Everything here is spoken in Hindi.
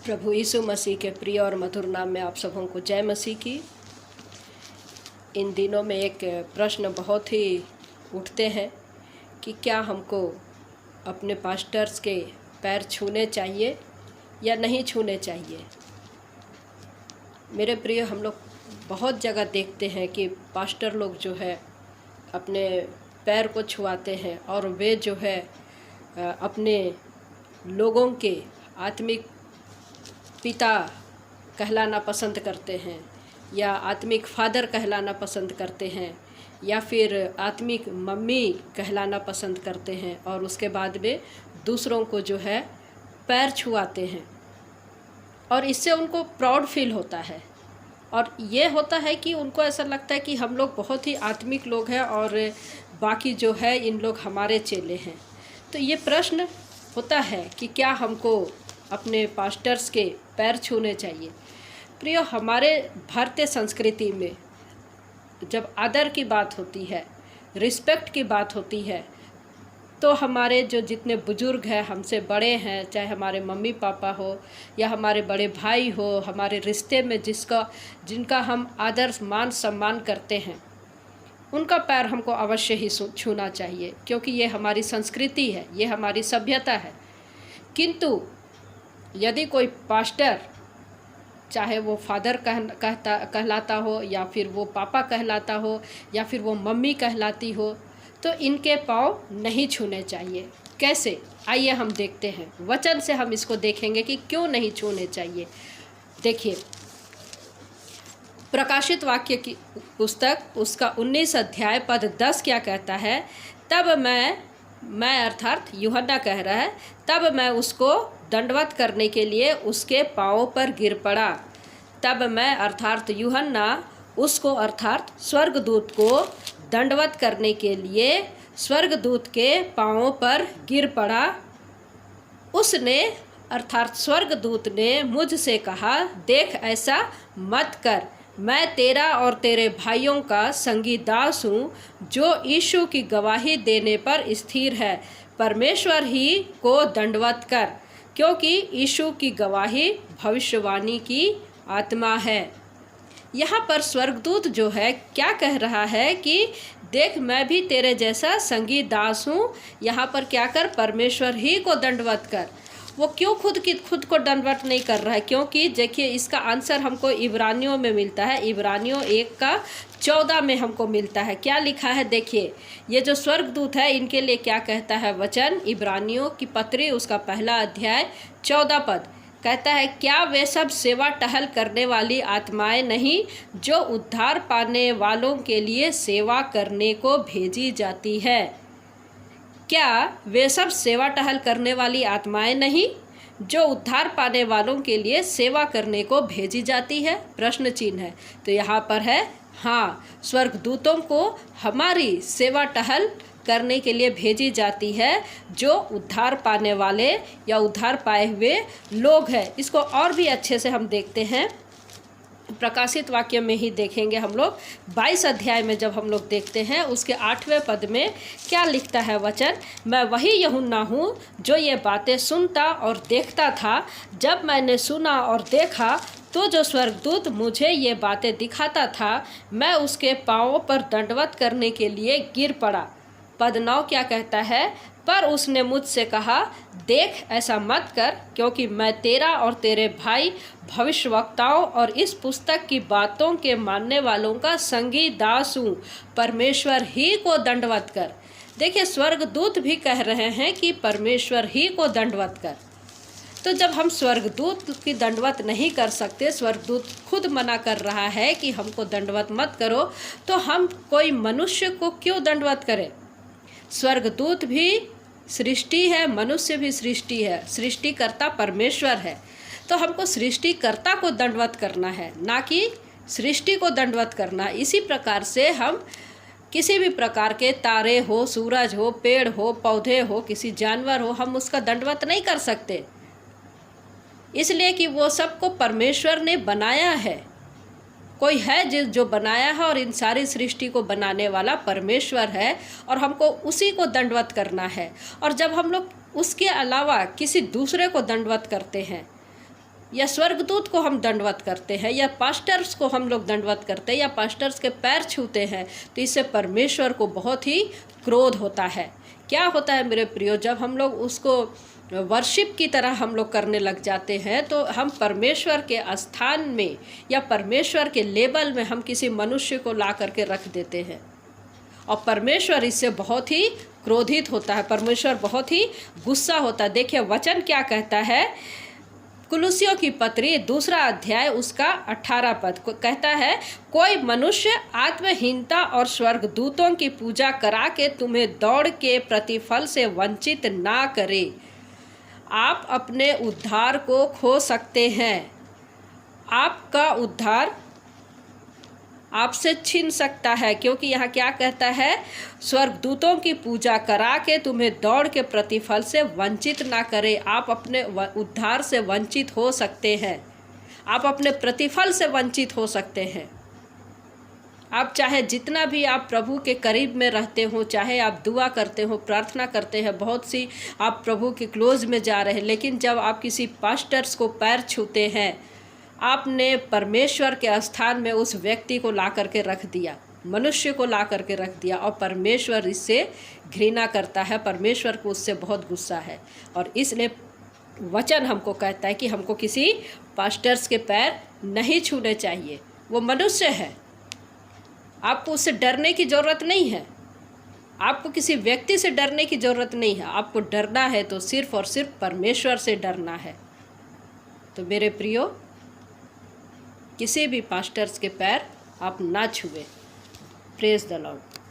प्रभु यीशु मसीह के प्रिय और मधुर नाम में आप सबों को जय मसीह की। इन दिनों में एक प्रश्न बहुत ही उठते हैं कि क्या हमको अपने पास्टर्स के पैर छूने चाहिए या नहीं छूने चाहिए। मेरे प्रिय, हम लोग बहुत जगह देखते हैं कि पास्टर लोग जो है अपने पैर को छुआते हैं और वे जो है अपने लोगों के आत्मिक पिता कहलाना पसंद करते हैं या आत्मिक फादर कहलाना पसंद करते हैं या फिर आत्मिक मम्मी कहलाना पसंद करते हैं और उसके बाद वे दूसरों को जो है पैर छुआते हैं और इससे उनको प्राउड फील होता है और ये होता है कि उनको ऐसा लगता है कि हम लोग बहुत ही आत्मिक लोग हैं और बाकी जो है इन लोग हमारे चेले हैं। तो ये प्रश्न होता है कि क्या हमको अपने पास्टर्स के पैर छूने चाहिए। प्रिय, हमारे भारतीय संस्कृति में जब आदर की बात होती है, रिस्पेक्ट की बात होती है, तो हमारे जो जितने बुजुर्ग हैं, हमसे बड़े हैं, चाहे हमारे मम्मी पापा हो या हमारे बड़े भाई हो, हमारे रिश्ते में जिनका हम आदर मान सम्मान करते हैं, उनका पैर हमको अवश्य ही छूना चाहिए, क्योंकि ये हमारी संस्कृति है, ये हमारी सभ्यता है। किंतु यदि कोई पास्टर, चाहे वो फादर कहलाता हो या फिर वो पापा कहलाता हो या फिर वो मम्मी कहलाती हो, तो इनके पाँव नहीं छूने चाहिए। कैसे? आइए हम देखते हैं, वचन से हम इसको देखेंगे कि क्यों नहीं छूने चाहिए। देखिए, प्रकाशित वाक्य की पुस्तक उसका 19 अध्याय पद 10 क्या कहता है। तब मैं अर्थात यूहन्ना कह रहा है, तब मैं उसको दंडवत करने के लिए उसके पाँवों पर गिर पड़ा। तब मैं अर्थात यूहन्ना उसको अर्थात स्वर्गदूत को दंडवत करने के लिए स्वर्गदूत के पाँवों पर गिर पड़ा। उसने अर्थात स्वर्गदूत ने मुझसे कहा, देख ऐसा मत कर, मैं तेरा और तेरे भाइयों का संगी दास हूँ जो यीशु की गवाही देने पर स्थिर है। परमेश्वर ही को दंडवत कर, क्योंकि यीशु की गवाही भविष्यवाणी की आत्मा है। यहाँ पर स्वर्गदूत जो है क्या कह रहा है कि देख, मैं भी तेरे जैसा संगी दास हूँ। यहाँ पर क्या कर, परमेश्वर ही को दंडवत कर। वो क्यों खुद को दंडवत नहीं कर रहा है? क्योंकि देखिए, इसका आंसर हमको इब्रानियों में मिलता है। इब्रानियों 1:14 में हमको मिलता है। क्या लिखा है देखिए, ये जो स्वर्गदूत है इनके लिए क्या कहता है वचन। इब्रानियों की पत्री उसका 1 अध्याय 14 पद कहता है, क्या वे सब सेवा टहल करने वाली आत्माएं नहीं जो उद्धार पाने वालों के लिए सेवा करने को भेजी जाती है? क्या वे सब सेवा टहल करने वाली आत्माएं नहीं जो उद्धार पाने वालों के लिए सेवा करने को भेजी जाती है? प्रश्न चिन्ह है। तो यहाँ पर है हाँ, स्वर्गदूतों को हमारी सेवा टहल करने के लिए भेजी जाती है जो उद्धार पाने वाले या उद्धार पाए हुए लोग हैं। इसको और भी अच्छे से हम देखते हैं, प्रकाशित वाक्य में ही देखेंगे हम लोग। 22 अध्याय में जब हम लोग देखते हैं उसके 8वें पद में क्या लिखता है वचन। मैं वही यूहन्ना हूँ जो ये बातें सुनता और देखता था। जब मैंने सुना और देखा तो जो स्वर्गदूत मुझे ये बातें दिखाता था, मैं उसके पाँवों पर दंडवत करने के लिए गिर पड़ा। पद 9 क्या कहता है, पर उसने मुझसे कहा, देख ऐसा मत कर, क्योंकि मैं तेरा और तेरे भाई भविष्यवक्ताओं और इस पुस्तक की बातों के मानने वालों का संगी दास हूँ। परमेश्वर ही को दंडवत कर। देखिए, स्वर्गदूत भी कह रहे हैं कि परमेश्वर ही को दंडवत कर। तो जब हम स्वर्गदूत की दंडवत नहीं कर सकते, स्वर्गदूत खुद मना कर रहा है कि हमको दंडवत मत करो, तो हम कोई मनुष्य को क्यों दंडवत करें? स्वर्गदूत भी सृष्टि है, मनुष्य भी सृष्टि है, सृष्टिकर्ता परमेश्वर है। तो हमको सृष्टिकर्ता को दंडवत करना है, ना कि सृष्टि को दंडवत करना। इसी प्रकार से हम किसी भी प्रकार के तारे हो, सूरज हो, पेड़ हो, पौधे हो, किसी जानवर हो, हम उसका दंडवत नहीं कर सकते, इसलिए कि वो सबको परमेश्वर ने बनाया है। कोई है जो बनाया है और इन सारी सृष्टि को बनाने वाला परमेश्वर है और हमको उसी को दंडवत करना है। और जब हम लोग उसके अलावा किसी दूसरे को दंडवत करते हैं या स्वर्गदूत को हम दंडवत करते हैं या पास्टर्स को हम लोग दंडवत करते हैं या पास्टर्स के पैर छूते हैं, तो इससे परमेश्वर को बहुत ही क्रोध होता है। क्या होता है मेरे प्रियो, जब हम लोग उसको वर्शिप की तरह हम लोग करने लग जाते हैं तो हम परमेश्वर के स्थान में या परमेश्वर के लेवल में हम किसी मनुष्य को ला करके रख देते हैं, और परमेश्वर इससे बहुत ही क्रोधित होता है, परमेश्वर बहुत ही गुस्सा होता है। देखिए वचन क्या कहता है, कुलुसियों की पत्री 2 अध्याय उसका 18 पद को कहता है, कोई मनुष्य आत्महीनता और स्वर्गदूतों की पूजा करा के तुम्हें दौड़ के प्रतिफल से वंचित ना करे। आप अपने उद्धार को खो सकते हैं, आपका उद्धार आपसे छीन सकता है, क्योंकि यहाँ क्या कहता है, स्वर्गदूतों की पूजा करा के तुम्हें दौड़ के प्रतिफल से वंचित ना करे। आप अपने उद्धार से वंचित हो सकते हैं, आप अपने प्रतिफल से वंचित हो सकते हैं। आप चाहे जितना भी आप प्रभु के करीब में रहते हो, चाहे आप दुआ करते हो, प्रार्थना करते हैं, बहुत सी आप प्रभु के क्लोज में जा रहे हैं, लेकिन जब आप किसी पास्टर्स को पैर छूते हैं, आपने परमेश्वर के स्थान में उस व्यक्ति को ला करके रख दिया, मनुष्य को ला करके रख दिया, और परमेश्वर इससे घृणा करता है, परमेश्वर को उससे बहुत गुस्सा है। और इसलिए वचन हमको कहता है कि हमको किसी पास्टर्स के पैर नहीं छूने चाहिए। वो मनुष्य है, आपको उससे डरने की ज़रूरत नहीं है, आपको किसी व्यक्ति से डरने की ज़रूरत नहीं है। आपको डरना है तो सिर्फ और सिर्फ परमेश्वर से डरना है। तो मेरे प्रियो, किसी भी पास्टर्स के पैर आप ना छुए। Praise the Lord.